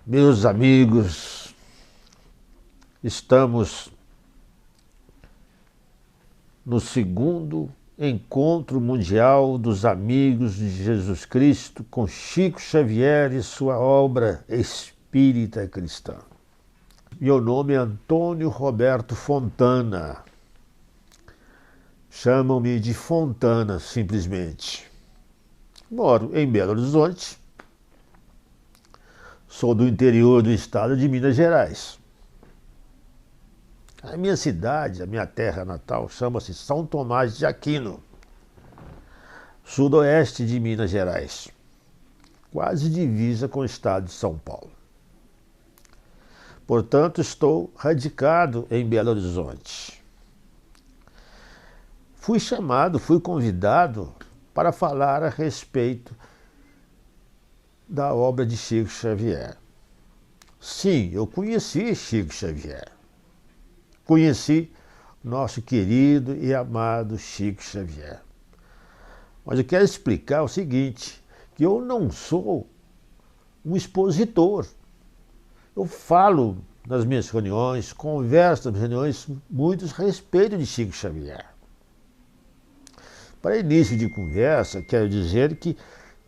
Meus amigos, estamos no segundo Encontro Mundial dos Amigos de Jesus Cristo com Chico Xavier e sua obra Espírita Cristã. Meu nome é Antônio Roberto Fontana. Chamam-me de Fontana, simplesmente. Moro em Belo Horizonte. Sou do interior do estado de Minas Gerais. A minha cidade, a minha terra natal, chama-se São Tomás de Aquino, sudoeste de Minas Gerais, quase divisa com o estado de São Paulo. Portanto, estou radicado em Belo Horizonte. Fui convidado para falar a respeito da obra de Chico Xavier. Sim, eu conheci Chico Xavier. Conheci nosso querido e amado Chico Xavier. Mas eu quero explicar o seguinte, que eu não sou um expositor. Eu falo nas minhas reuniões, converso nas reuniões, muito a respeito de Chico Xavier. Para início de conversa, quero dizer que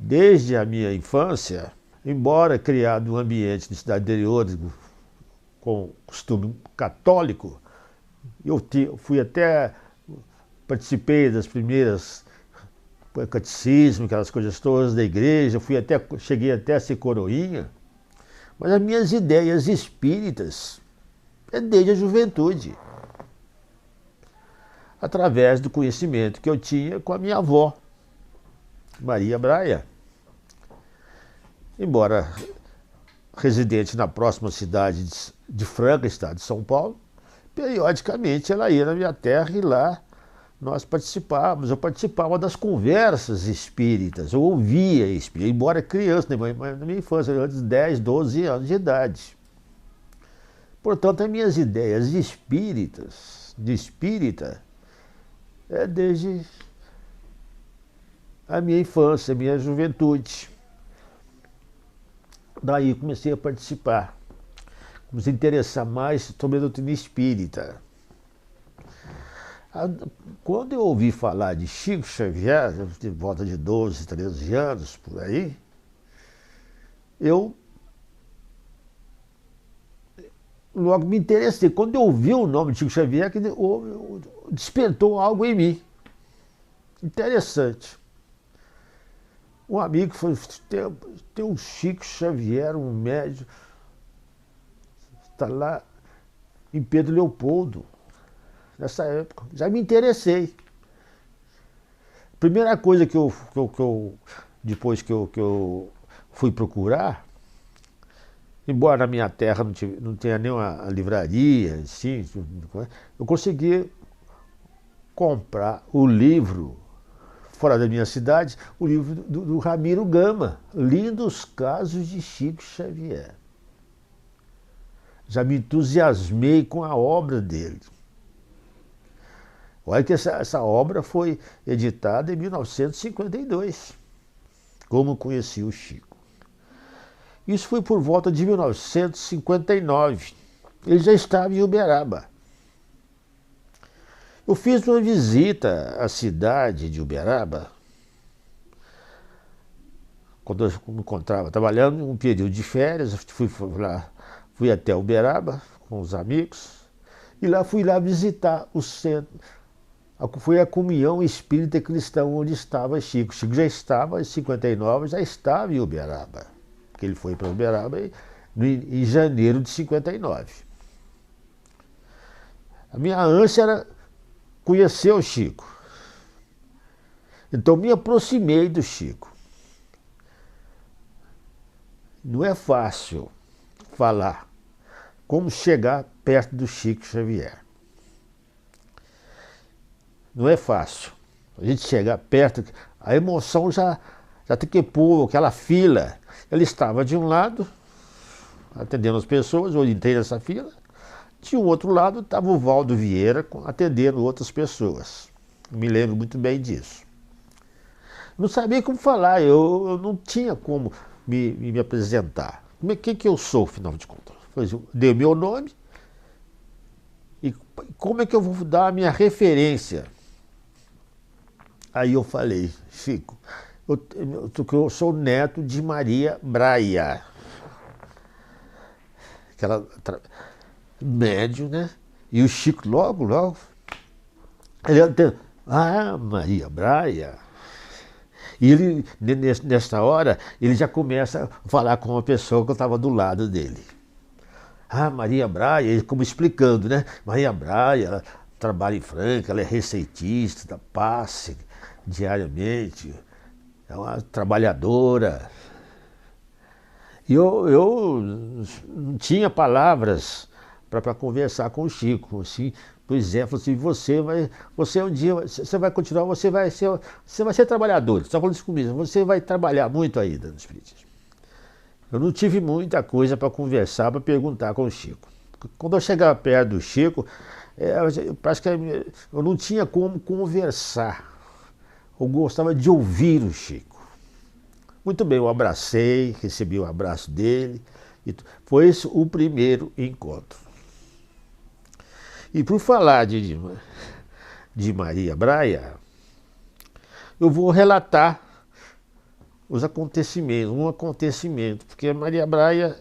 desde a minha infância, embora criado em um ambiente de cidade interior com costume católico, participei das primeiras catecismo, aquelas coisas todas da igreja, cheguei até a ser coroinha, mas as minhas ideias espíritas é desde a juventude, através do conhecimento que eu tinha com a minha avó, Maria Braia. Embora residente na próxima cidade de Franca, estado de São Paulo, periodicamente ela ia na minha terra e lá nós participávamos. Eu participava das conversas espíritas, eu ouvia espírita, embora criança, na minha infância, antes de 10, 12 anos de idade. Portanto, as minhas ideias de espírita, é desde a minha infância, a minha juventude. Daí comecei a participar, comecei a interessar mais sobre a doutrina espírita. Quando eu ouvi falar de Chico Xavier, de volta de 12, 13 anos, por aí, eu logo me interessei. Quando eu ouvi o nome de Chico Xavier, despertou algo em mim. Interessante. Um amigo falou, tem um Chico Xavier, um médium, está lá em Pedro Leopoldo. Nessa época, já me interessei. Primeira coisa depois que eu fui procurar, embora na minha terra não tenha nenhuma livraria, assim, eu consegui comprar o livro, fora da minha cidade, o livro do Ramiro Gama, Lindos Casos de Chico Xavier. Já me entusiasmei com a obra dele. Olha que essa obra foi editada em 1952, como conheci o Chico. Isso foi por volta de 1959. Ele já estava em Uberaba. Eu fiz uma visita à cidade de Uberaba, quando eu me encontrava trabalhando em um período de férias. Fui até Uberaba com os amigos e fui lá visitar o centro. Foi a comunhão espírita cristã onde estava Chico. Chico já estava em 59, já estava em Uberaba, porque ele foi para Uberaba em janeiro de 59. A minha ânsia era conhecer o Chico. Então me aproximei do Chico. Não é fácil falar como chegar perto do Chico Xavier. Não é fácil. A gente chegar perto, a emoção já tem que pôr aquela fila. Ele estava de um lado, atendendo as pessoas, eu entrei nessa fila. De um outro lado estava o Valdo Vieira atendendo outras pessoas. Me lembro muito bem disso. Não sabia como falar, eu não tinha como me apresentar. Quem que eu sou, afinal de contas? Eu dei o meu nome, e como é que eu vou dar a minha referência? Aí eu falei, Chico, eu sou neto de Maria Braia, aquela médium, né? E o Chico logo, ele até, Maria Braia. E ele, nessa hora, ele já começa a falar com uma pessoa que eu estava do lado dele. Maria Braia, ele como explicando, né? Maria Braia, ela trabalha em Franca, ela é receitista, dá passe diariamente, é uma trabalhadora. E eu não tinha palavras para conversar com o Chico, assim. Pois é, falou assim, você um dia, você vai continuar, você vai ser trabalhador. Você está falando isso comigo, você vai trabalhar muito ainda no Espiritismo. Eu não tive muita coisa para conversar, para perguntar com o Chico. Quando eu chegava perto do Chico, parece que eu não tinha como conversar. Eu gostava de ouvir o Chico. Muito bem, eu abracei, recebi o abraço dele. Foi esse o primeiro encontro. E por falar de Maria Braia, eu vou relatar os acontecimentos, um acontecimento, porque a Maria Braia,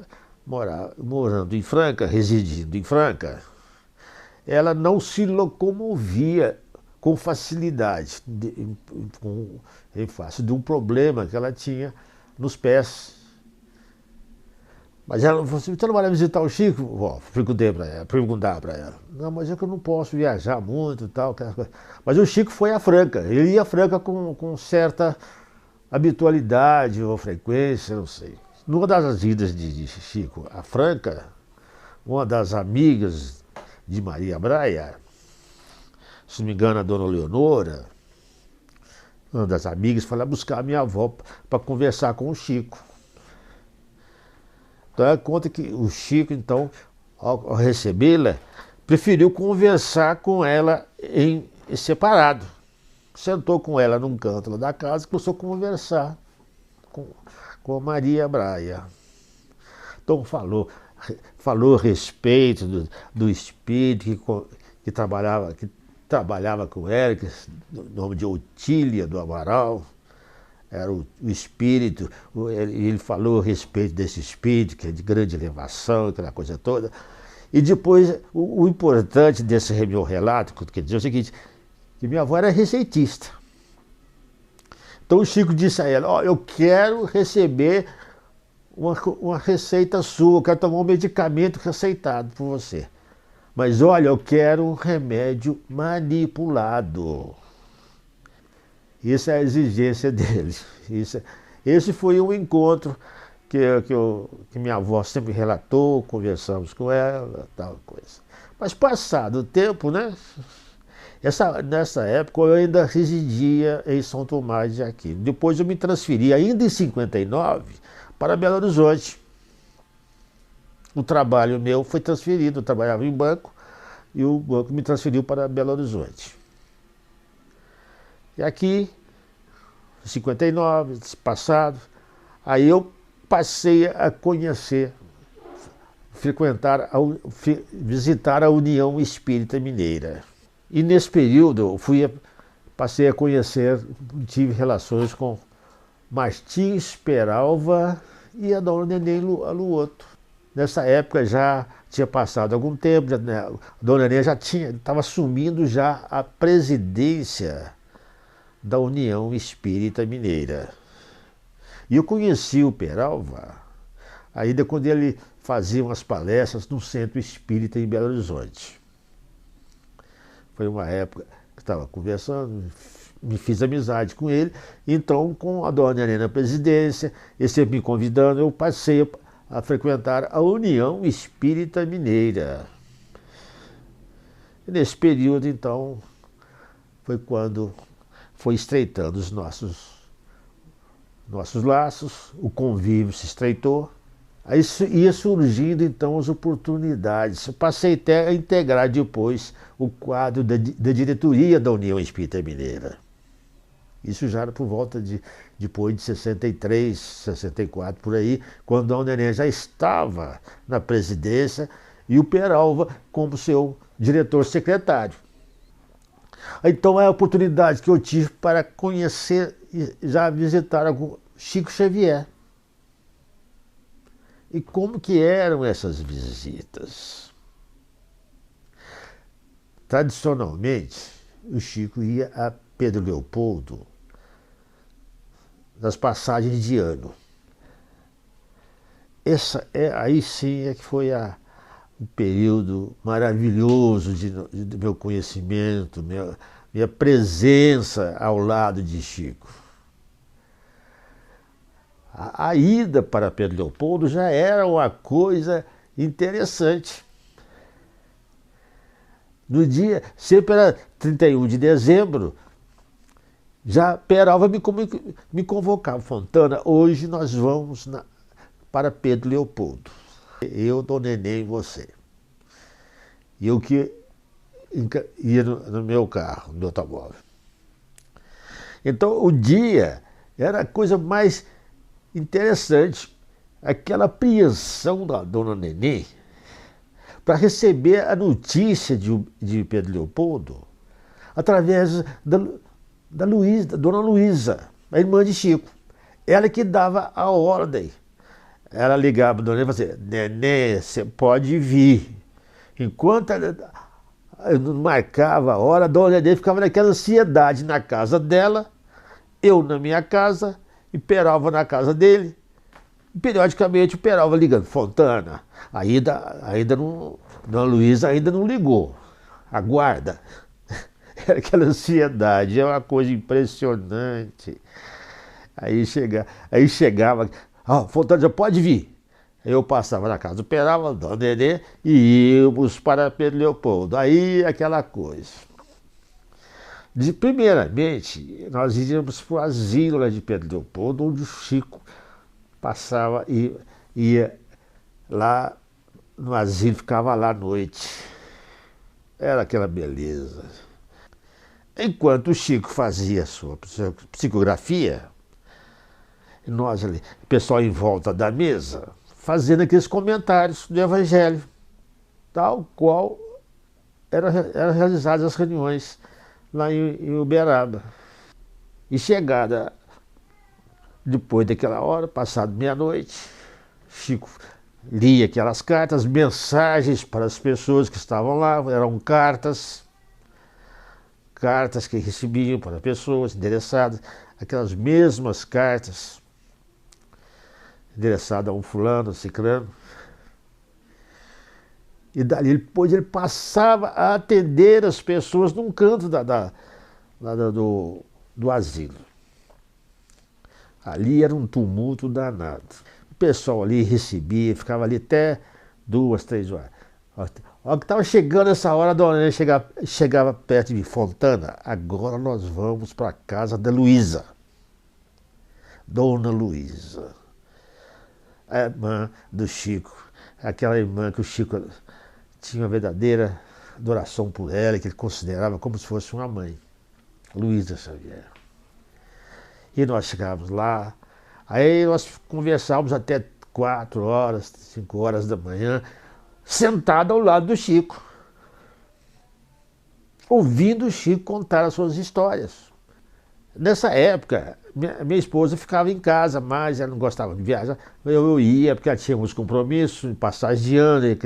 morando em Franca, residindo em Franca, ela não se locomovia com facilidade, em face de um problema que ela tinha nos pés. Mas ela falou assim, você não vai visitar o Chico? Perguntar para ela. Não, mas é que eu não posso viajar muito e tal. Mas o Chico foi a Franca. Ele ia a Franca com certa habitualidade ou frequência, não sei. Numa das idas de Chico a Franca, uma das amigas de Maria Braia, se não me engano a dona Leonora, uma das amigas, foi lá buscar a minha avó para conversar com o Chico. Então ela conta que o Chico, então, ao recebê-la, preferiu conversar com ela em separado. Sentou com ela num canto lá da casa e começou a conversar com a Maria Braia. Então falou a respeito do espírito que trabalhava com ela, que o nome de Otília do Amaral. Era o espírito, ele falou a respeito desse espírito, que é de grande elevação, aquela coisa toda. E depois, o importante desse meu relato, quer dizer o seguinte, que minha avó era receitista. Então o Chico disse a ela, eu quero receber uma receita sua, eu quero tomar um medicamento receitado por você. Mas olha, eu quero um remédio manipulado. Isso é a exigência deles. Esse foi um encontro que minha avó sempre relatou, conversamos com ela, tal coisa. Mas passado o tempo, né? Nessa época eu ainda residia em São Tomás de Aquino. Depois eu me transferi, ainda em 59, para Belo Horizonte. O trabalho meu foi transferido, eu trabalhava em banco, e o banco me transferiu para Belo Horizonte. E aqui, em 59, passado, aí eu passei a conhecer, visitar a União Espírita Mineira. E nesse período eu passei a conhecer, tive relações com Martins Peralva e a dona Neném Aluoto. Nessa época já tinha passado algum tempo, a dona Neném já estava assumindo já a presidência da União Espírita Mineira. E eu conheci o Peralva ainda quando ele fazia umas palestras no Centro Espírita em Belo Horizonte. Foi uma época que estava conversando, me fiz amizade com ele, então com a dona Neném na presidência, ele sempre me convidando, eu passei a frequentar a União Espírita Mineira. E nesse período, então, foi quando foi estreitando os nossos laços, o convívio se estreitou, aí ia surgindo então as oportunidades. Eu passei até a integrar depois o quadro da diretoria da União Espírita Mineira. Isso já era por volta de depois de 63, 64, por aí, quando o Neném já estava na presidência e o Peralva como seu diretor-secretário. Então é a oportunidade que eu tive para conhecer e já visitar Chico Xavier. E como que eram essas visitas? Tradicionalmente, o Chico ia a Pedro Leopoldo nas passagens de ano. Aí sim é que foi um período maravilhoso do meu conhecimento, minha presença ao lado de Chico. A ida para Pedro Leopoldo já era uma coisa interessante. No dia, sempre era 31 de dezembro, já Peralva me convocava. Fontana, hoje nós vamos para Pedro Leopoldo. Eu, Dom Neném e você. E eu que ia no meu carro, no meu automóvel. Então o dia era a coisa mais interessante, aquela apreensão da Dona Neném para receber a notícia de Pedro Leopoldo através da Dona Luísa, a irmã de Chico. Ela que dava a ordem. Ela ligava para a Dona Neném e falava assim, Neném, você pode vir. Enquanto ela não marcava a hora, a Dona Neném ficava naquela ansiedade na casa dela, eu na minha casa e Peralva na casa dele. Periodicamente o Peralva ligando, Fontana, ainda não, Dona Luísa ainda não ligou, aguarda. Era aquela ansiedade, é uma coisa impressionante. Aí chegava, Fontana já pode vir. Aí eu passava na casa do Peralva, Dona Nenê, e íamos para Pedro Leopoldo. Aí aquela coisa. Primeiramente, nós íamos para o asilo de Pedro Leopoldo, onde o Chico passava e ia lá no asilo, ficava lá à noite. Era aquela beleza. Enquanto o Chico fazia a sua psicografia, nós ali, o pessoal em volta da mesa, fazendo aqueles comentários do Evangelho, tal qual eram realizadas as reuniões lá em Uberaba. E chegada depois daquela hora, passado meia-noite, Chico lia aquelas cartas, mensagens para as pessoas que estavam lá, eram cartas que recebiam para pessoas interessadas, aquelas mesmas cartas endereçadas a um fulano, ciclano. E dali depois ele passava a atender as pessoas num canto do asilo. Ali era um tumulto danado. O pessoal ali recebia, ficava ali até 2, 3 horas. Ó, que estava chegando essa hora, a Dona Nenê chegava perto de mim, Fontana, agora nós vamos para a casa da Luísa. Dona Luísa, a irmã do Chico, aquela irmã que o Chico tinha uma verdadeira adoração por ela, que ele considerava como se fosse uma mãe, Luísa Xavier. E nós chegávamos lá, aí nós conversávamos até 4 horas, 5 horas da manhã, sentado ao lado do Chico, ouvindo o Chico contar as suas histórias. Nessa época, minha esposa ficava em casa, mas ela não gostava de viajar. Eu ia, porque ela tinha uns compromissos, passagem de ano, ia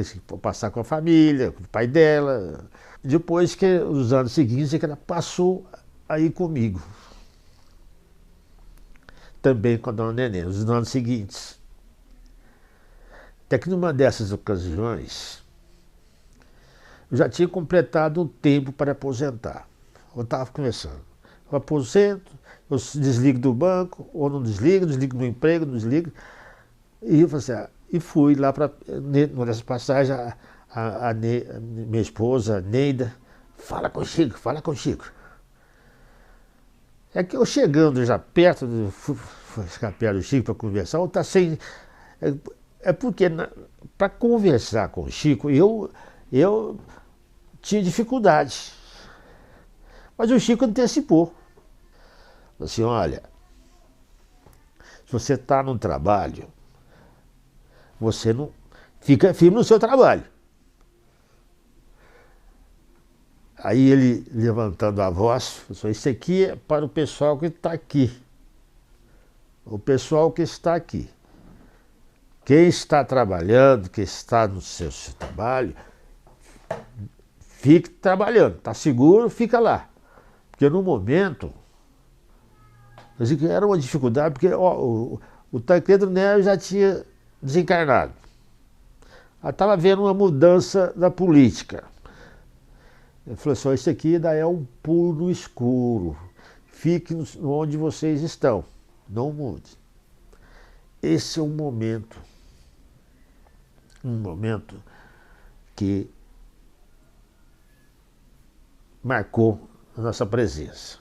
passar com a família, com o pai dela. Depois, os anos seguintes, que ela passou a ir comigo. Também com a Dona Nenê, os anos seguintes. Até que numa dessas ocasiões, eu já tinha completado o tempo para aposentar. Eu estava começando. Eu aposento, eu desligo do banco, ou não desligo do emprego, não desligo. E eu falei assim, e fui lá para, numa dessas passagens, minha esposa, Neida, fala com o Chico, fala com o Chico. É que eu chegando já perto, ficar perto do Chico para conversar, eu tá sem... É porque, para conversar com o Chico, eu tinha dificuldade. Mas o Chico antecipou. Falou assim, olha, você está no trabalho, você não fica firme no seu trabalho. Aí ele, levantando a voz, falou: isso aqui é para o pessoal que está aqui. O pessoal que está aqui. Quem está trabalhando, quem está no seu trabalho, fique trabalhando. Está seguro, fica lá. Porque no momento, era uma dificuldade, porque o Tancredo Neves já tinha desencarnado. Ela estava havendo uma mudança na política. Ele falou assim: isso aqui ainda é um pulo no escuro. Fique onde vocês estão. Não mude. Esse é um momento que marcou a nossa presença.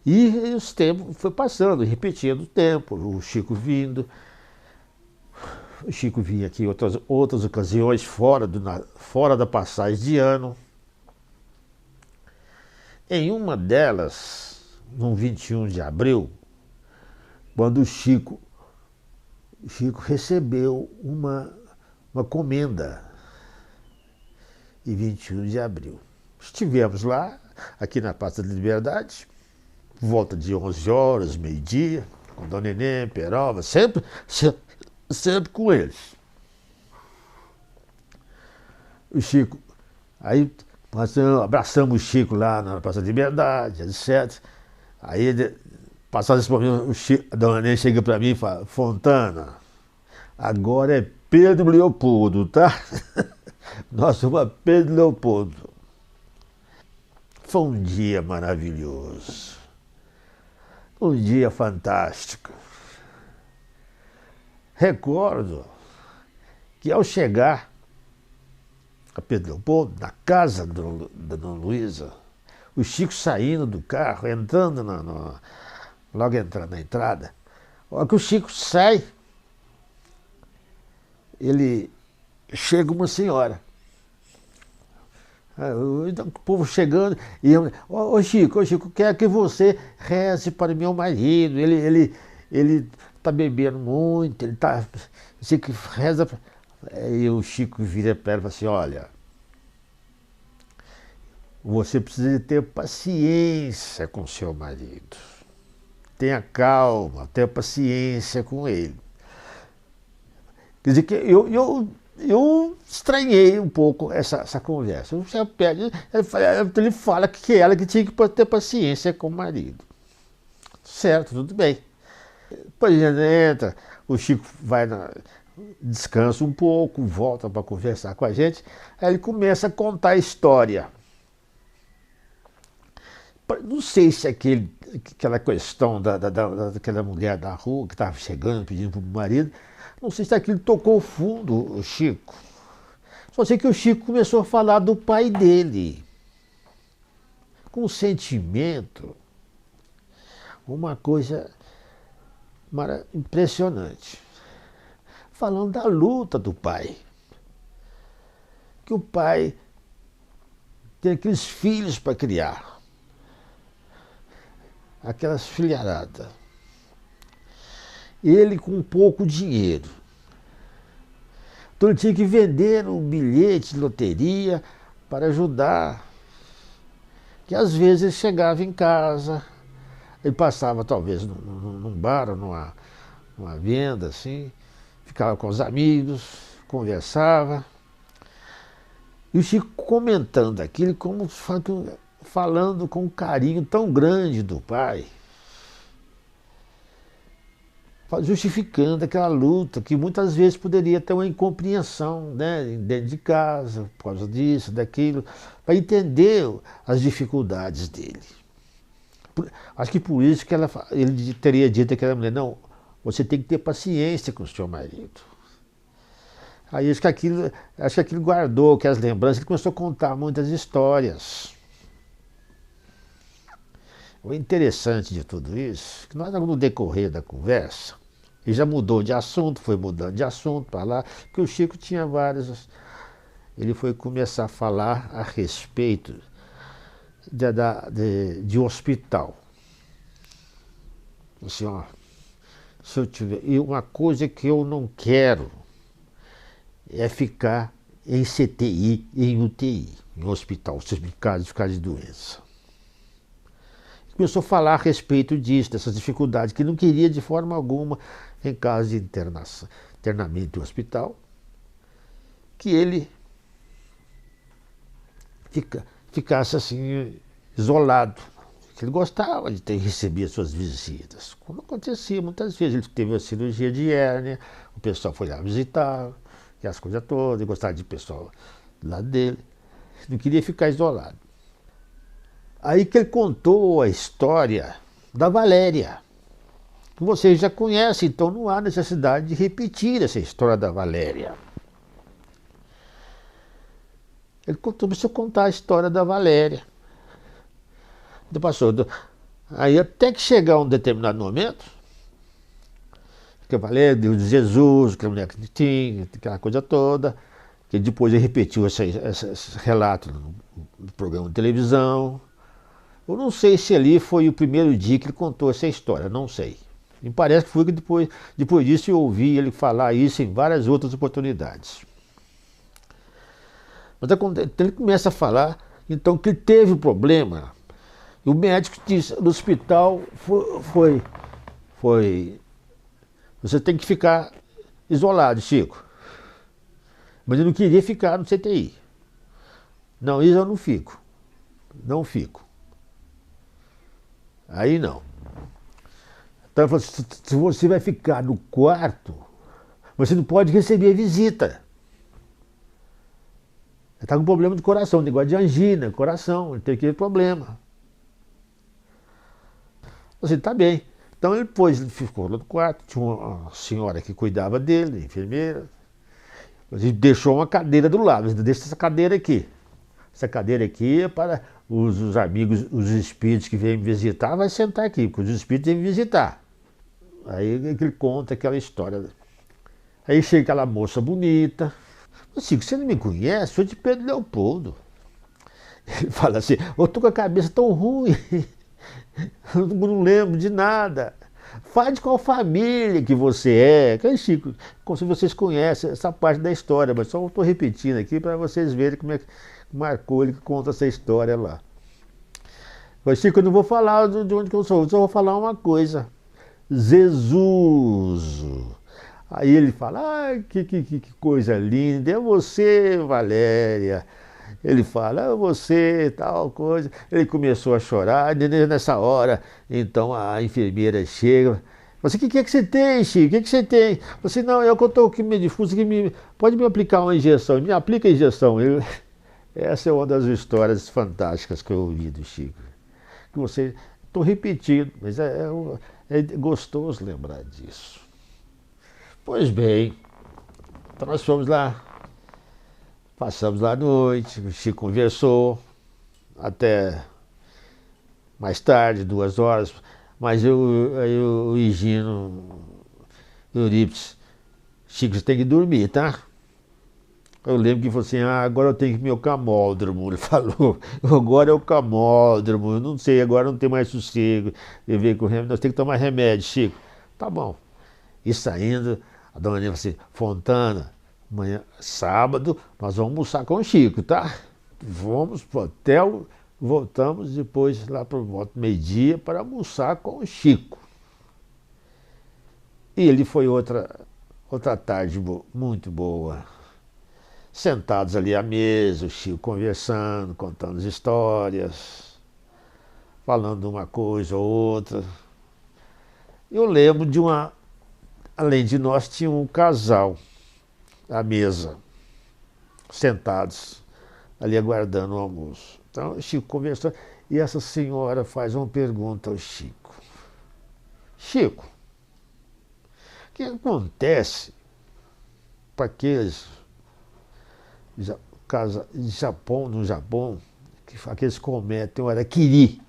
E os tempos foi passando, repetindo o tempo, o Chico vindo. O Chico vinha aqui em outras ocasiões, fora da passagem de ano. Em uma delas, no 21 de abril, quando o Chico recebeu uma comenda, em 21 de abril. Estivemos lá, aqui na Praça da Liberdade, por volta de 11 horas, meio-dia, com Dona Neném, Perova, sempre com eles. O Chico, aí abraçamos o Chico lá na Praça da Liberdade, etc. Aí, passado esse momento, a Dona Neném chega para mim e fala: Fontana, agora é Pedro Leopoldo, tá? Nós somos Pedro Leopoldo. Foi um dia maravilhoso. Um dia fantástico. Recordo que ao chegar a Pedro Leopoldo, na casa da Dona Luísa, o Chico saindo do carro, entrando logo entrando na entrada, a hora que o Chico sai, ele chega uma senhora. O povo chegando, e eu: ô Chico, quero que você reze para o meu marido, ele está bebendo muito, ele está. Você que reza. Aí o Chico vira para ela e fala assim: olha, você precisa ter paciência com seu marido. Tenha calma, tenha paciência com ele. Quer dizer que eu estranhei um pouco essa conversa. Ele fala que ela que tinha que ter paciência com o marido. Certo, tudo bem. Depois ele entra, o Chico descansa um pouco, volta para conversar com a gente. Aí ele começa a contar a história. Não sei se aquela questão daquela mulher da rua que estava chegando, pedindo para o marido, não sei se aquilo tocou fundo o Chico. Só sei que o Chico começou a falar do pai dele, com sentimento, uma coisa impressionante. Falando da luta do pai. Que o pai tem aqueles filhos para criar. Aquelas filharadas. Ele com pouco dinheiro. Então ele tinha que vender um bilhete de loteria para ajudar. Que às vezes ele chegava em casa, ele passava talvez num bar ou numa venda assim, ficava com os amigos, conversava. E o Chico comentando aquilo, como falando com um carinho tão grande do pai, justificando aquela luta que muitas vezes poderia ter uma incompreensão, né, dentro de casa, por causa disso, daquilo, para entender as dificuldades dele. Acho que por isso que ele teria dito àquela mulher: não, você tem que ter paciência com o seu marido. Aí acho que aquilo guardou, que as lembranças, ele começou a contar muitas histórias. O interessante de tudo isso, que nós, no decorrer da conversa, ele já mudou de assunto, foi mudando de assunto para lá, porque o Chico tinha vários. Ele foi começar a falar a respeito de um hospital. Assim, ó, Se eu tiver, e uma coisa que eu não quero é ficar em CTI, em UTI, em hospital, ficar de doença. Começou a falar a respeito disso, dessas dificuldades, que não queria de forma alguma, em caso de internamento no hospital, que ele ficasse assim, isolado. Ele gostava de receber suas visitas, como acontecia muitas vezes. Ele teve uma cirurgia de hérnia, o pessoal foi lá visitar, e as coisas todas, ele gostava de pessoal do lado dele, não queria ficar isolado. Aí que ele contou a história da Valéria, que vocês já conhecem, então não há necessidade de repetir essa história da Valéria. Ele começou a contar a história da Valéria. Passou. Aí até que chegar um determinado momento, que a Valéria, Deus de Jesus, que a mulher que tinha, aquela coisa toda, que depois ele repetiu esse relato no programa de televisão. Eu não sei se ali foi o primeiro dia que ele contou essa história, não sei. Me parece que foi que depois disso eu ouvi ele falar isso em várias outras oportunidades. Mas ele começa a falar, então, que ele teve problema. E o médico disse, no hospital, você tem que ficar isolado, Chico. Mas eu não queria ficar no CTI. Não, isso eu não fico. Não fico. Aí não. Então ele falou, se você vai ficar no quarto, você não pode receber visita. Ele está com problema de coração, negócio de angina, coração, ele tem aquele problema. Assim, tá bem. Então ele ficou lá no quarto, tinha uma senhora que cuidava dele, enfermeira. A gente deixou uma cadeira do lado, deixa essa cadeira aqui. Essa cadeira aqui é para os amigos, os espíritos que vêm me visitar, vai sentar aqui, porque os espíritos vêm me visitar. Aí ele conta aquela história. Aí chega aquela moça bonita. Chico, você não me conhece? Sou de Pedro Leopoldo. Ele fala assim, eu tô com a cabeça tão ruim. Eu não lembro de nada. Fale de qual família que você é. Chico, como se vocês conhecem essa parte da história, mas só estou repetindo aqui para vocês verem como é que marcou ele que conta essa história lá. Mas, Chico, eu não vou falar de onde que eu sou, só vou falar uma coisa. Jesus. Aí ele fala, que coisa linda, é você, Valéria. Ele fala, você, tal coisa. Ele começou a chorar, nessa hora, então a enfermeira chega. Você, o que é que você tem, Chico? O que você tem? Você, não, eu estou aqui meio difuso, pode me aplicar uma injeção. Me aplica a injeção. Essa é uma das histórias fantásticas que eu ouvi do Chico. Que você, estou repetindo, mas é gostoso lembrar disso. Pois bem, então nós fomos lá. Passamos lá à noite, o Chico conversou até mais tarde, 2 horas, mas aí o Higino, o Eurípides, Chico, você tem que dormir, tá? Eu lembro que ele falou assim, agora eu tenho que ir meu camódromo, ele falou, agora é o camódromo, eu não sei, agora não tem mais sossego, eu vejo com o remédio, nós temos que tomar remédio, Chico. Tá bom. E saindo, a dona Nena falou assim, Fontana, amanhã, sábado, nós vamos almoçar com o Chico, tá? Vamos pro hotel, voltamos depois lá por volta do meio-dia para almoçar com o Chico. E ele foi outra tarde muito boa. Sentados ali à mesa, o Chico conversando, contando as histórias, falando uma coisa ou outra. Eu lembro de além de nós, tinha um casal à mesa, sentados ali aguardando o almoço. Então o Chico conversou e essa senhora faz uma pergunta ao Chico. Chico, o que acontece para aqueles no Japão, aqueles que cometem o harakiri?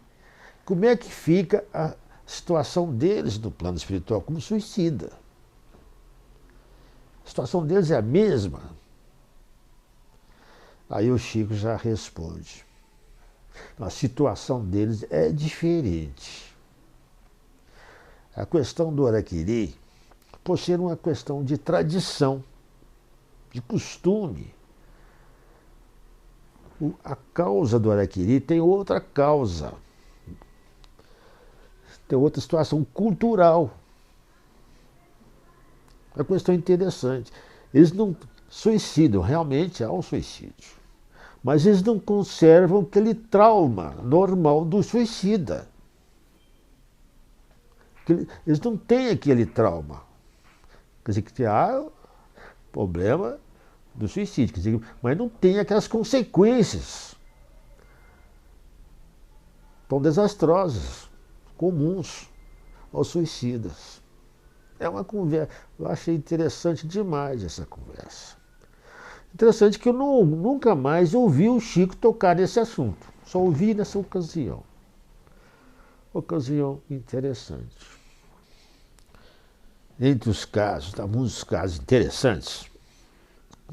Como é que fica a situação deles no plano espiritual como suicida? A situação deles é a mesma? Aí o Chico já responde. A situação deles é diferente. A questão do harakiri por ser uma questão de tradição, de costume. A causa do Araquiri tem outra causa, tem outra situação cultural. É uma questão interessante. Eles não suicidam, realmente há um suicídio, mas eles não conservam aquele trauma normal do suicida. Eles não têm aquele trauma. Quer dizer, que há problema do suicídio, quer dizer, mas não tem aquelas consequências tão desastrosas, comuns aos suicidas. É uma conversa, eu achei interessante demais essa conversa. Interessante que eu nunca mais ouvi o Chico tocar nesse assunto, só ouvi nessa ocasião. Ocasião interessante. Entre os casos, há muitos casos interessantes,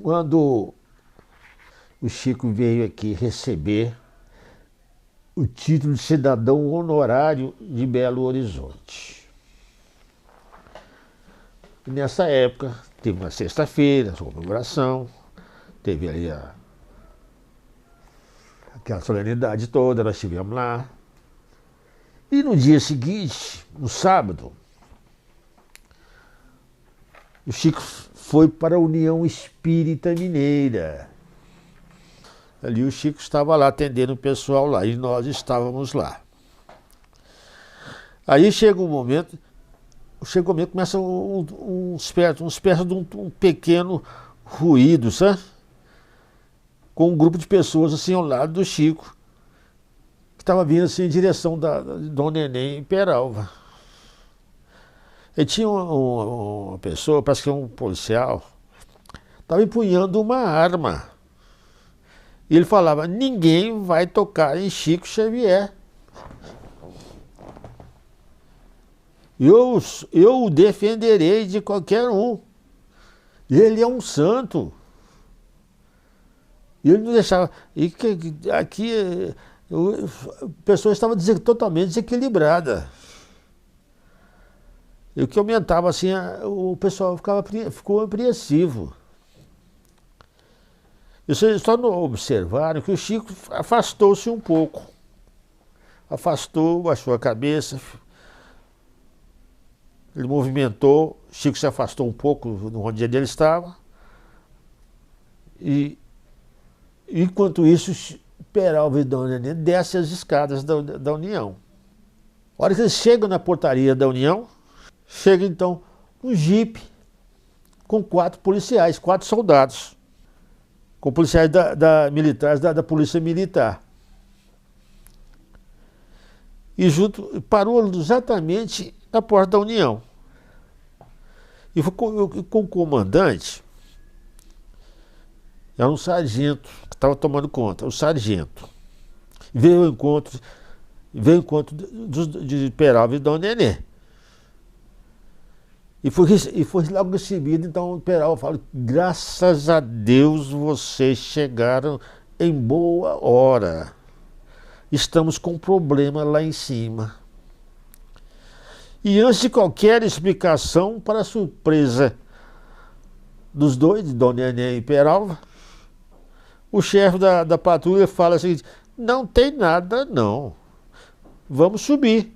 quando o Chico veio aqui receber o título de cidadão honorário de Belo Horizonte. E nessa época, teve uma sexta-feira, a comemoração, teve ali aquela solenidade toda, nós estivemos lá. E no dia seguinte, no sábado, o Chico foi para a União Espírita Mineira. Ali o Chico estava lá atendendo o pessoal lá e nós estávamos lá. Aí chega um momento, começa uma espécie de um pequeno ruído, sabe? Com um grupo de pessoas assim ao lado do Chico, que estava vindo assim em direção da Dom Neném Peralva. E tinha uma pessoa, parece que é um policial, estava empunhando uma arma. E ele falava, ninguém vai tocar em Chico Xavier. Eu o defenderei de qualquer um. Ele é um santo. E ele não deixava. E aqui a pessoa estava totalmente desequilibrada. E o que aumentava assim, o pessoal ficou apreensivo. E vocês só não observaram que o Chico afastou-se um pouco. Afastou, baixou a cabeça. Ele movimentou, Chico se afastou um pouco de onde ele estava. E enquanto isso, Peralva e Dona Nenê descem as escadas da União. A hora que eles chegam na portaria da União, chega então um jipe com 4 policiais, 4 soldados, com policiais militares da Polícia Militar. E parou exatamente na porta da União. E com o comandante, era um sargento que estava tomando conta, o sargento. Veio ao encontro de Peralva e Dona Nenê. E foi logo recebido, então o Peralva fala, graças a Deus vocês chegaram em boa hora. Estamos com um problema lá em cima. E antes de qualquer explicação, para a surpresa dos dois, de Dona Nenê e Peralva, o chefe da patrulha fala assim, não tem nada não, vamos subir.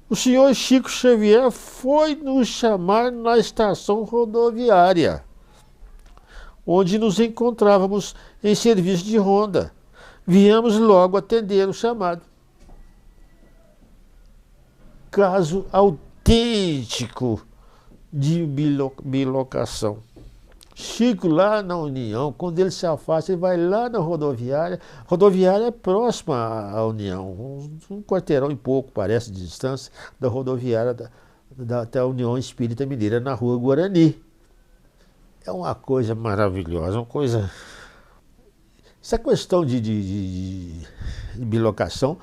O senhor Chico Xavier foi nos chamar na estação rodoviária, onde nos encontrávamos em serviço de ronda. Viemos logo atender o chamado. Caso autêntico de bilocação. Chico lá na União, quando ele se afasta, ele vai lá na rodoviária. A rodoviária é próxima à União, um quarteirão e pouco, parece, de distância, da rodoviária até a União Espírita Mineira, na Rua Guarani. É uma coisa maravilhosa, uma coisa... Essa questão de bilocação,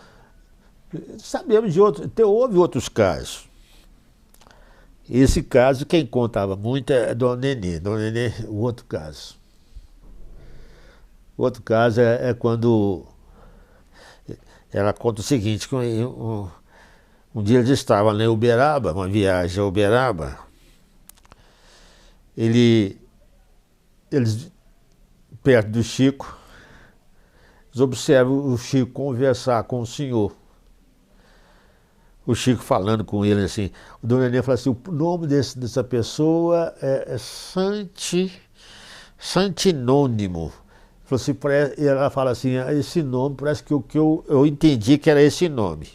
sabemos de outros, houve outros casos. Esse caso, quem contava muito é Dona Nenê. Dona Nenê, o outro caso. O outro caso é quando ela conta o seguinte, que um dia eles estavam em Uberaba, uma viagem a Uberaba, eles, perto do Chico, eles observam o Chico conversar com o senhor. O Chico falando com ele assim, o Dona Nenê fala assim, o nome dessa pessoa é Santinônimo. Assim, e ela fala assim, esse nome, parece que eu entendi que era esse nome.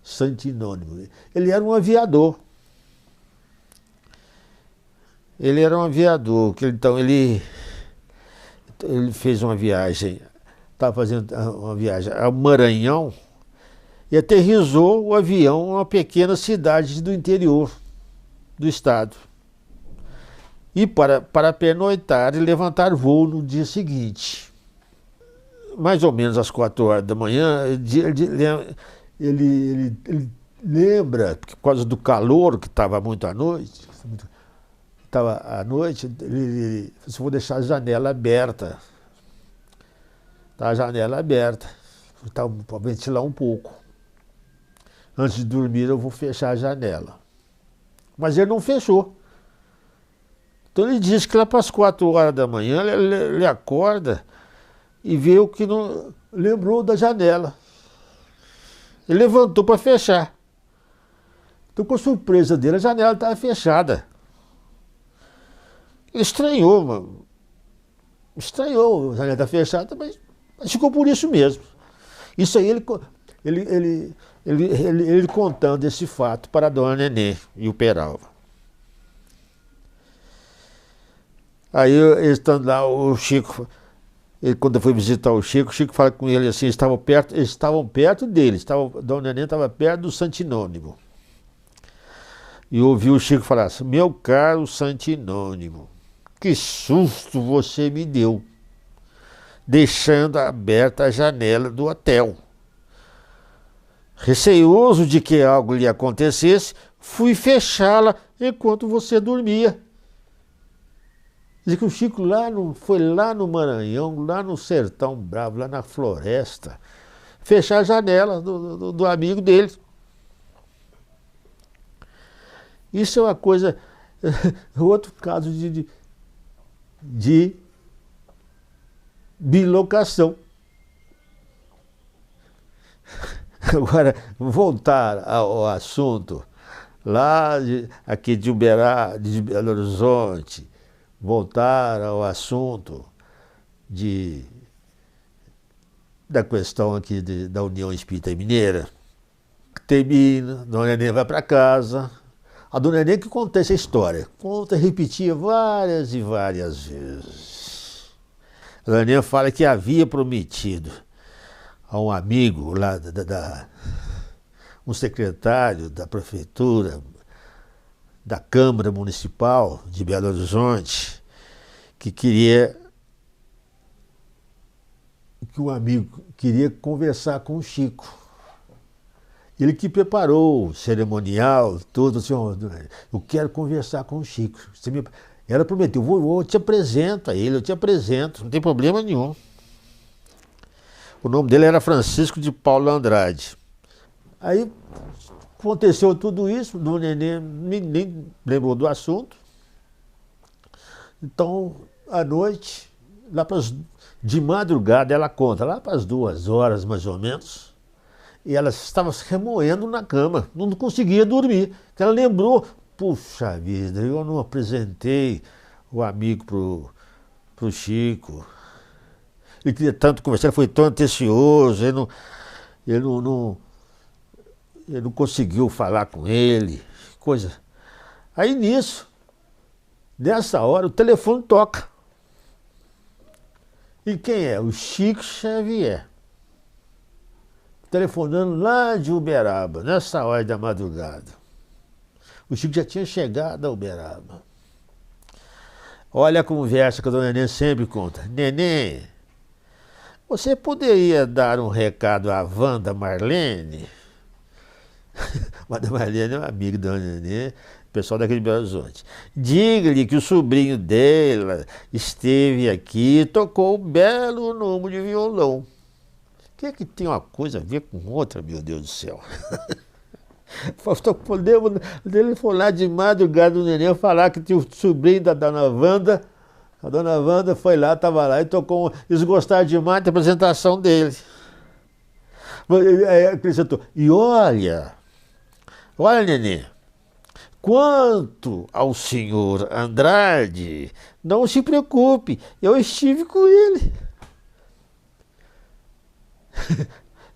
Santinônimo. Ele era um aviador. Ele era um aviador, então ele fez uma viagem, estava fazendo uma viagem ao Maranhão e aterrissou o avião em uma pequena cidade do interior do estado. E para pernoitar e levantar voo no dia seguinte. Mais ou menos às 4 horas da manhã, ele lembra, por causa do calor que estava muito à noite, ele falou, vou deixar a janela aberta. Tá a janela aberta, para ventilar um pouco. Antes de dormir eu vou fechar a janela. Mas ele não fechou. Então ele diz que lá para as 4 horas da manhã ele acorda e vê o que não lembrou da janela. Ele levantou para fechar. Então, com surpresa dele, a janela estava fechada. Ele estranhou, mano. Estranhou, a janela está fechada, mas ficou por isso mesmo. Isso aí ele contando esse fato para a Dona Nenê e o Peralva. Aí, estando lá, o Chico, quando eu fui visitar o Chico fala com ele assim, eles estavam perto dele, a Dona Nenê estava perto do Santinônimo. E ouviu o Chico falar assim, meu caro Santinônimo, que susto você me deu, deixando aberta a janela do hotel. Receioso de que algo lhe acontecesse, fui fechá-la enquanto você dormia. Diz que o Chico foi lá no Maranhão, lá no Sertão Bravo, lá na floresta, fechar a janela do amigo dele. Isso é uma coisa, outro caso de bilocação. Agora, voltar ao assunto, aqui de Uberaba, de Belo Horizonte, voltar ao assunto da questão aqui da União Espírita Mineira. Termina, a Dona Nenê vai para casa. A Dona Nenê que conta essa história. Conta, repetia várias e várias vezes. A Dona Nenê fala que havia prometido a um amigo lá, um secretário da prefeitura, da Câmara Municipal de Belo Horizonte, que um amigo queria conversar com o Chico. Ele que preparou o cerimonial, tudo, assim, eu quero conversar com o Chico. Ela prometeu, eu te apresento a ele, eu te apresento, não tem problema nenhum. O nome dele era Francisco de Paula Andrade. Aí aconteceu tudo isso, Dona Nenê nem lembrou do assunto. Então, à noite, de madrugada, ela conta, lá para as 2 horas mais ou menos, e ela estava se remoendo na cama, não conseguia dormir. Ela lembrou, puxa vida, eu não apresentei o amigo pro Chico. Ele queria tanto conversar, ele foi tão atencioso, ele não conseguiu falar com ele, coisa. Aí nessa hora, o telefone toca. E quem é? O Chico Xavier. Telefonando lá de Uberaba, nessa hora da madrugada. O Chico já tinha chegado a Uberaba. Olha a conversa que a Dona Nenê sempre conta. Nenê, você poderia dar um recado à Wanda Marlene? Wanda Marlene é uma amiga da Dona Nenê, pessoal daqui de Belo Horizonte. Diga-lhe que o sobrinho dela esteve aqui e tocou um belo número de violão. O que é que tem uma coisa a ver com outra, meu Deus do céu? Estou podendo telefonar de madrugada do neném falar que tinha o sobrinho da dona Wanda. A dona Wanda foi lá, estava lá e tocou. Eles gostaram demais da apresentação dele. Acrescentou. E olha, neném, quanto ao senhor Andrade, não se preocupe, eu estive com ele.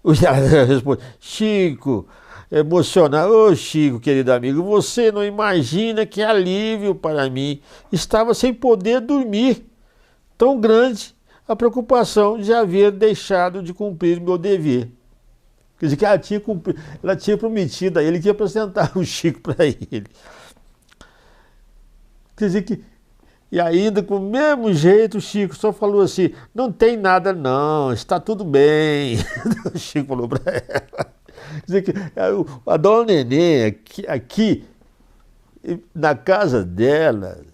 O Yara responde, Chico, emocionado, ô Chico, querido amigo, você não imagina que alívio para mim. Estava sem poder dormir, tão grande a preocupação de haver deixado de cumprir meu dever. Quer dizer que ela tinha prometido a ele que ia apresentar o Chico para ele. Quer dizer que, e ainda com o mesmo jeito o Chico só falou assim, não tem nada não, está tudo bem. O Chico falou para ela. Quer dizer que a dona Nenê, aqui na casa dela,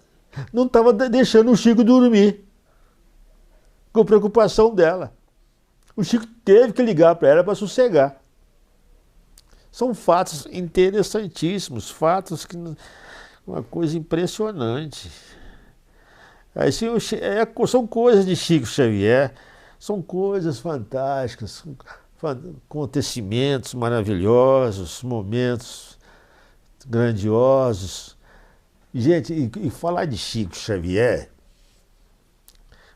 não estava deixando o Chico dormir, com preocupação dela. O Chico teve que ligar para ela para sossegar. São fatos interessantíssimos, fatos que uma coisa impressionante. São coisas de Chico Xavier, são coisas fantásticas, acontecimentos maravilhosos, momentos grandiosos. Gente, e falar de Chico Xavier,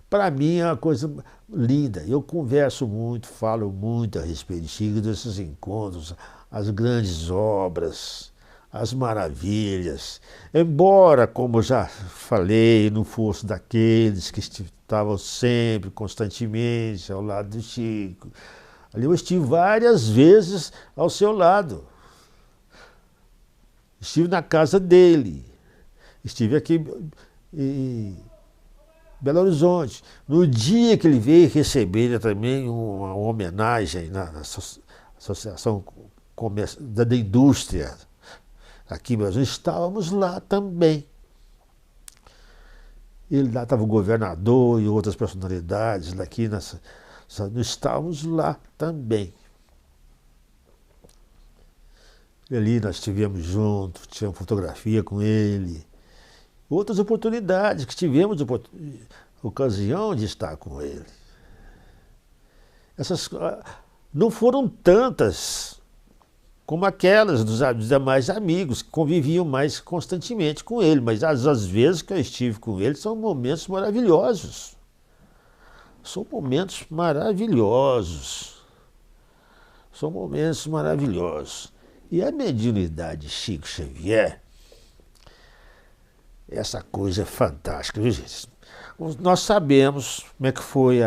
para mim é uma coisa linda. Eu converso muito, falo muito a respeito de Chico, desses encontros, as grandes obras, as maravilhas. Embora, como eu já falei, não fosse daqueles que estavam sempre, constantemente ao lado do Chico. Ali eu estive várias vezes ao seu lado. Estive na casa dele. Estive aqui em Belo Horizonte. No dia que ele veio receber também uma homenagem na Associação da Indústria aqui no Brasil, estávamos lá também. Ele lá estava o governador e outras personalidades daqui, nós estávamos lá também. E ali nós estivemos juntos, tivemos fotografia com ele. Outras oportunidades que tivemos ocasião de estar com ele. Essas não foram tantas como aquelas dos demais amigos que conviviam mais constantemente com ele, mas as vezes que eu estive com ele são momentos maravilhosos. São momentos maravilhosos. São momentos maravilhosos. E a mediunidade de Chico Xavier, essa coisa é fantástica, viu, gente? Nós sabemos como é que foi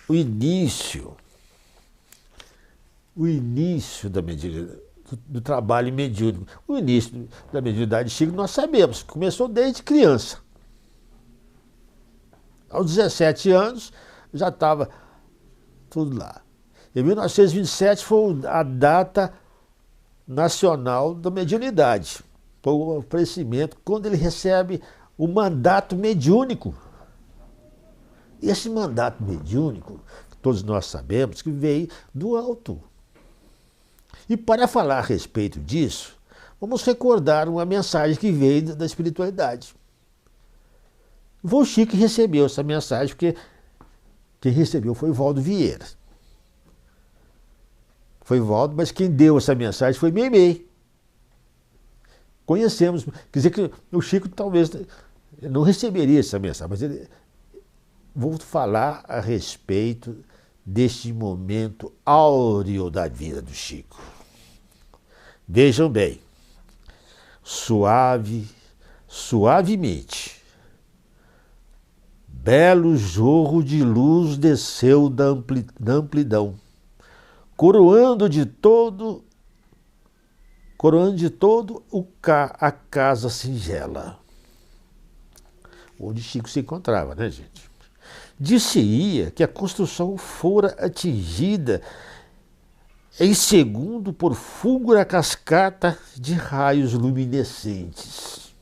o início da mediunidade, do trabalho mediúnico. O início da mediunidade de Chico nós sabemos, começou desde criança. Aos 17 anos já estava tudo lá. Em 1927 foi a data nacional da mediunidade. Foi o oferecimento quando ele recebe o mandato mediúnico. E esse mandato mediúnico, todos nós sabemos que veio do alto. E para falar a respeito disso, vamos recordar uma mensagem que veio da espiritualidade. Foi o Chico que recebeu essa mensagem, porque quem recebeu foi o Valdo Vieira. Foi o Valdo, mas quem deu essa mensagem foi Meimei. Conhecemos, quer dizer que o Chico talvez não receberia essa mensagem, mas ele... Vou falar a respeito deste momento áureo da vida do Chico. Vejam bem, suavemente, belo jorro de luz desceu da amplidão, coroando de todo a casa singela, onde Chico se encontrava, né, gente? Disse-ia que a construção fora atingida em segundo por fulgura cascata de raios luminescentes.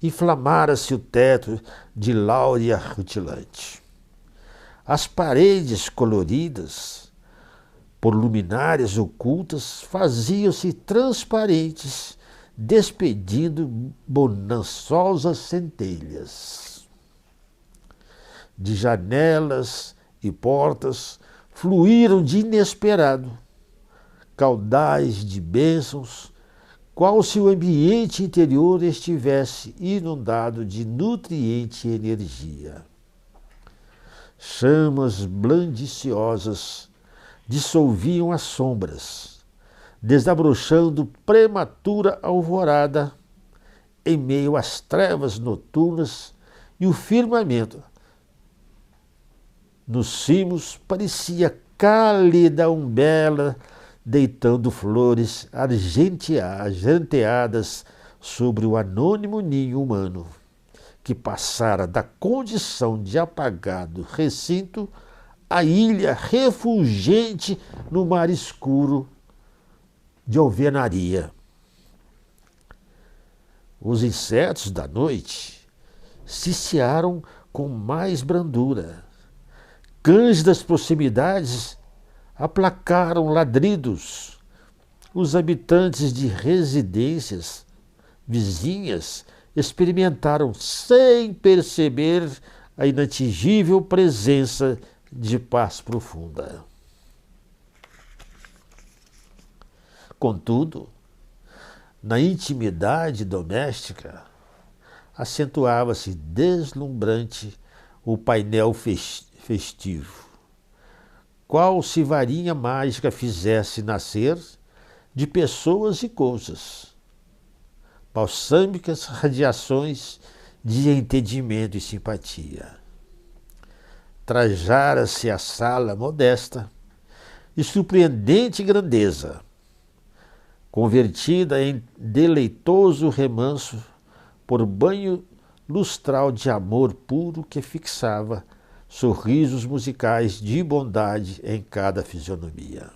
Inflamara-se o teto de láurea rutilante. As paredes coloridas por luminárias ocultas, faziam-se transparentes, despedindo bonançosas centelhas. De janelas e portas fluíram de inesperado caudais de bênçãos, qual se o ambiente interior estivesse inundado de nutriente energia. Chamas blandiciosas dissolviam as sombras, desabrochando prematura alvorada em meio às trevas noturnas, e o firmamento nos cimos parecia cálida umbela, deitando flores argenteadas sobre o anônimo ninho humano, que passara da condição de apagado recinto à ilha refulgente no mar escuro de alvenaria. Os insetos da noite ciciaram com mais brandura. Cães das proximidades aplacaram ladridos. Os habitantes de residências vizinhas experimentaram sem perceber a inatingível presença de paz profunda. Contudo, na intimidade doméstica, acentuava-se deslumbrante o painel festivo, qual se varinha mágica fizesse nascer de pessoas e coisas, balsâmicas radiações de entendimento e simpatia. Trajara-se a sala modesta e surpreendente grandeza, convertida em deleitoso remanso por banho lustral de amor puro que fixava sorrisos musicais de bondade em cada fisionomia.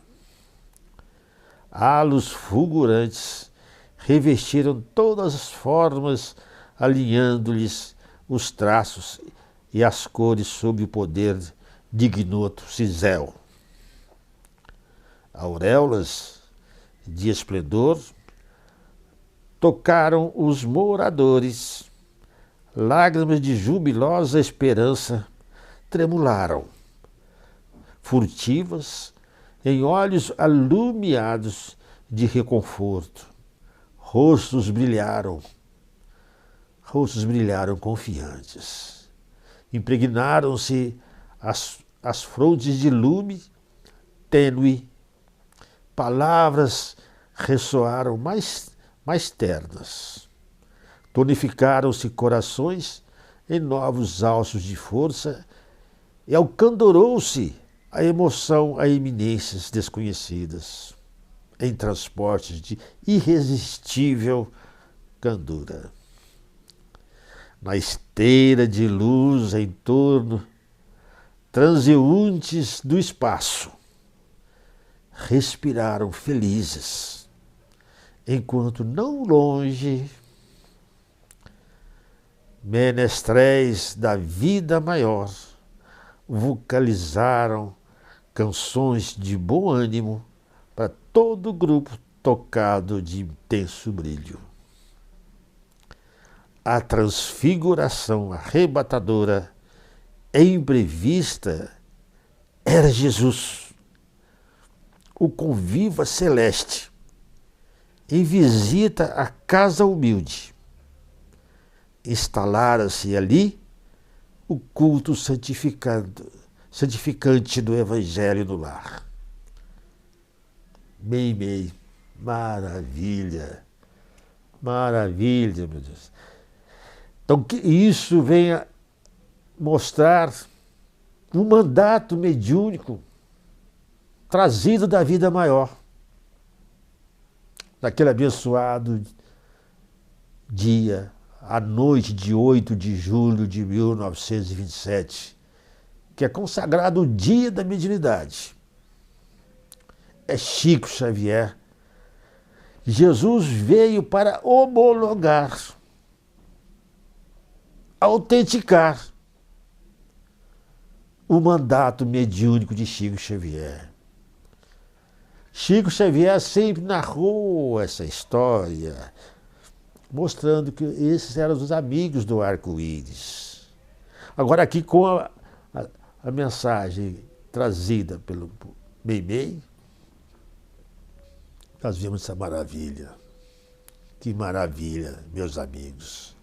Halos fulgurantes revestiram todas as formas, alinhando-lhes os traços e as cores sob o poder de ignoto cisel. Auréolas de esplendor tocaram os moradores, lágrimas de jubilosa esperança tremularam, furtivas, em olhos alumiados de reconforto. Rostos brilharam confiantes. Impregnaram-se as frontes de lume tênue. Palavras ressoaram mais ternas. Tonificaram-se corações em novos alços de força e alcandorou-se a emoção a eminências desconhecidas, em transportes de irresistível candura. Na esteira de luz em torno, transeuntes do espaço respiraram felizes, enquanto não longe menestréis da vida maior vocalizaram canções de bom ânimo para todo o grupo tocado de intenso brilho. A transfiguração arrebatadora e imprevista era Jesus, o conviva celeste, em visita à casa humilde. Instalara-se ali o culto santificante do Evangelho no lar. Mei, maravilha, maravilha, meu Deus. Então, que isso venha mostrar um mandato mediúnico trazido da vida maior, naquele abençoado dia, a noite de 8 de julho de 1927, que é consagrado o Dia da Mediunidade. É Chico Xavier. Jesus veio para homologar, autenticar o mandato mediúnico de Chico Xavier. Chico Xavier sempre narrou essa história, mostrando que esses eram os amigos do arco-íris. Agora aqui com a mensagem trazida pelo Meimei, nós vimos essa maravilha. Que maravilha, meus amigos.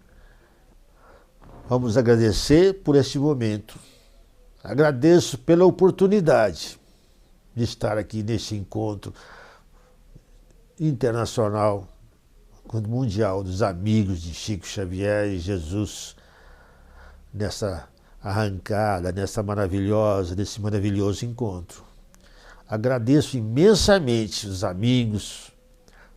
Vamos agradecer por este momento. Agradeço pela oportunidade de estar aqui nesse encontro internacional, mundial dos amigos de Chico Xavier e Jesus, nessa arrancada, nesse maravilhoso encontro. Agradeço imensamente os amigos,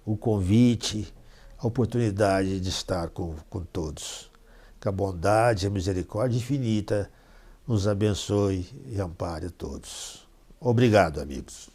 o convite, a oportunidade de estar com todos. Que a bondade e a misericórdia infinita nos abençoe e ampare a todos. Obrigado, amigos.